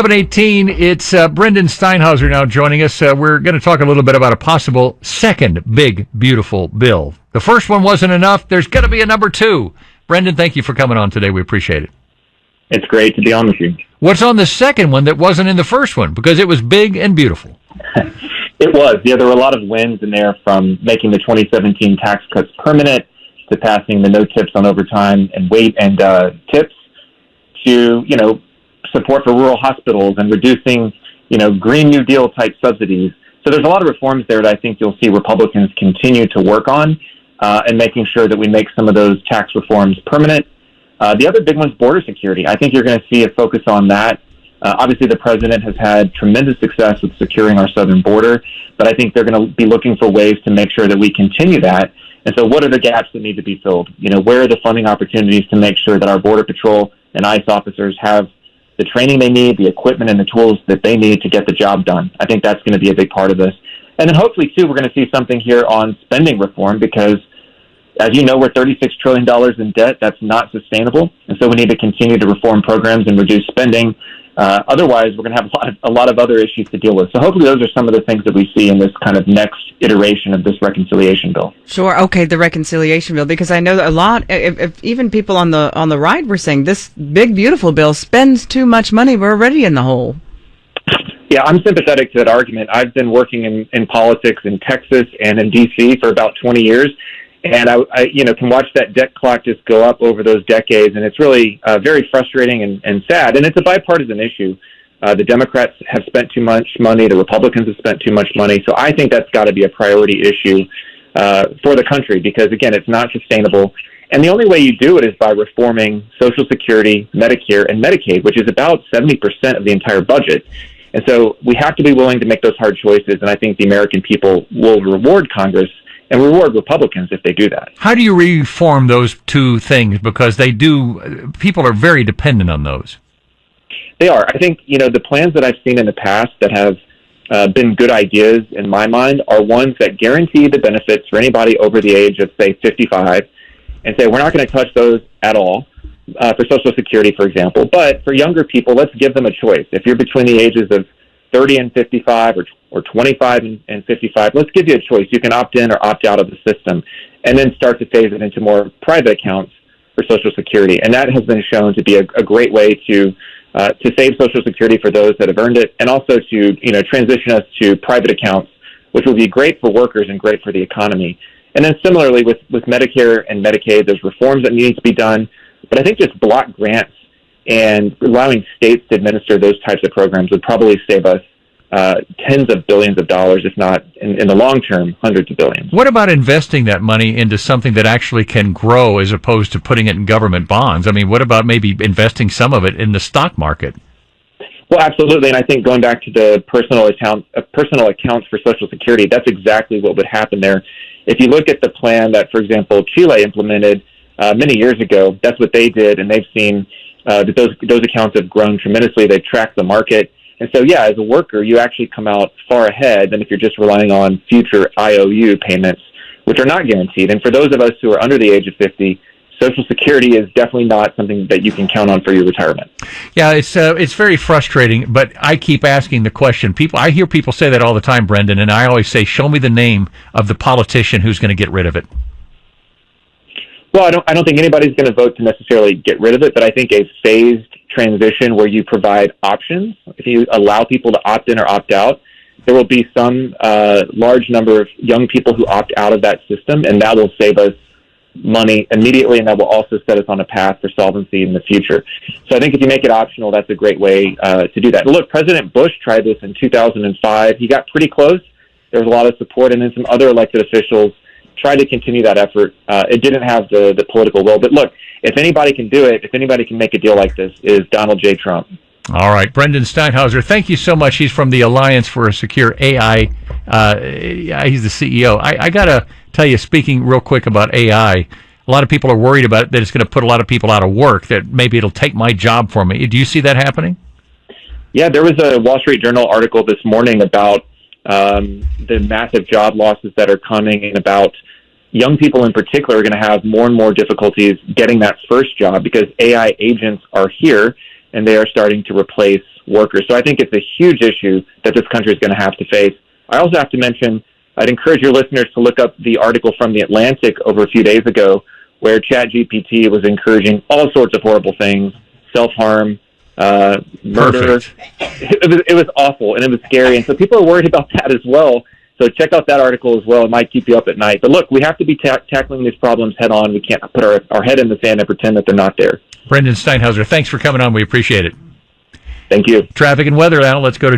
7:18. It's Brendan Steinhauser now joining us. We're going to talk a little bit about a possible second big, beautiful bill. The first one wasn't enough. There's going to be a number two. Brendan, thank you for coming on today. We appreciate it. It's great to be on with you. What's on the second one that wasn't in the first one? Because it was big and beautiful. It was. Yeah, there were a lot of wins in there, from making the 2017 tax cuts permanent to passing the no tips on overtime and tips to, support for rural hospitals and reducing, Green New Deal type subsidies. So there's a lot of reforms there that I think you'll see Republicans continue to work on and making sure that we make some of those tax reforms permanent. The other big one's border security. I think you're going to see a focus on that. Obviously, the president has had tremendous success with securing our southern border, but I think they're going to be looking for ways to make sure that we continue that. And so what are the gaps that need to be filled? Where are the funding opportunities to make sure that our Border Patrol and ICE officers have the training they need, the equipment and the tools that they need to get the job done? I think that's going to be a big part of this. And then hopefully, too, we're going to see something here on spending reform because, as you know, we're $36 trillion in debt. That's not sustainable. And so we need to continue to reform programs and reduce spending. Otherwise, we're going to have a lot of other issues to deal with. So hopefully those are some of the things that we see in this kind of next iteration of this reconciliation bill. Sure. Okay, the reconciliation bill, because I know that a lot, if even people on the right were saying this big, beautiful bill spends too much money, we're already in the hole. Yeah, I'm sympathetic to that argument. I've been working in politics in Texas and in D.C. for about 20 years. And I can watch that debt clock just go up over those decades, and it's really very frustrating and sad. And it's a bipartisan issue. The Democrats have spent too much money. The Republicans have spent too much money. So I think that's got to be a priority issue for the country because, again, it's not sustainable. And the only way you do it is by reforming Social Security, Medicare, and Medicaid, which is about 70% of the entire budget. And so we have to be willing to make those hard choices, and I think the American people will reward Congress and reward Republicans if they do that. How do you reform those two things? Because people are very dependent on those. They are. I think, the plans that I've seen in the past that have been good ideas in my mind are ones that guarantee the benefits for anybody over the age of, say, 55, and say, we're not going to touch those at all for Social Security, for example. But for younger people, let's give them a choice. If you're between the ages of 30 and 55 or 25 and 55, let's give you a choice. You can opt in or opt out of the system and then start to phase it into more private accounts for Social Security. And that has been shown to be a great way to save Social Security for those that have earned it and also to, transition us to private accounts, which will be great for workers and great for the economy. And then similarly with Medicare and Medicaid, there's reforms that need to be done. But I think just block grants and allowing states to administer those types of programs would probably save us tens of billions of dollars, if not in the long term, hundreds of billions. What about investing that money into something that actually can grow as opposed to putting it in government bonds? I mean, what about maybe investing some of it in the stock market? Well, absolutely. And I think going back to the personal accounts for Social Security, that's exactly what would happen there. If you look at the plan that, for example, Chile implemented many years ago, that's what they did, and they've seen that those accounts have grown tremendously. They track the market. And so, yeah, as a worker, you actually come out far ahead than if you're just relying on future IOU payments, which are not guaranteed. And for those of us who are under the age of 50, Social Security is definitely not something that you can count on for your retirement. Yeah, it's very frustrating, but I keep asking the question. I hear people say that all the time, Brendan, and I always say, show me the name of the politician who's going to get rid of it. Well, I don't think anybody's going to vote to necessarily get rid of it, but I think a phased transition where you provide options, if you allow people to opt in or opt out, there will be some large number of young people who opt out of that system, and that will save us money immediately, and that will also set us on a path for solvency in the future. So I think if you make it optional, that's a great way to do that. Look, President Bush tried this in 2005. He got pretty close. There was a lot of support, and then some other elected officials tried to continue that effort. It didn't have the political will. But look, if anybody can do it, if anybody can make a deal like this, is Donald J. Trump. All right. Brendan Steinhauser, thank you so much. He's from the Alliance for a Secure AI. He's the CEO. I got to tell you, speaking real quick about AI, a lot of people are worried about that it's going to put a lot of people out of work, that maybe it'll take my job for me. Do you see that happening? Yeah, there was a Wall Street Journal article this morning about the massive job losses that are coming and about young people in particular are going to have more and more difficulties getting that first job because AI agents are here and they are starting to replace workers. So I think it's a huge issue that this country is going to have to face. I also have to mention, I'd encourage your listeners to look up the article from The Atlantic over a few days ago where ChatGPT was encouraging all sorts of horrible things, self-harm, murder. It was awful, and it was scary. And so people are worried about that as well. So check out that article as well. It might keep you up at night. But look, we have to be tackling these problems head on. We can't put our head in the sand and pretend that they're not there. Brendan Steinhauser, thanks for coming on. We appreciate it. Thank you. Traffic and weather now. Let's go to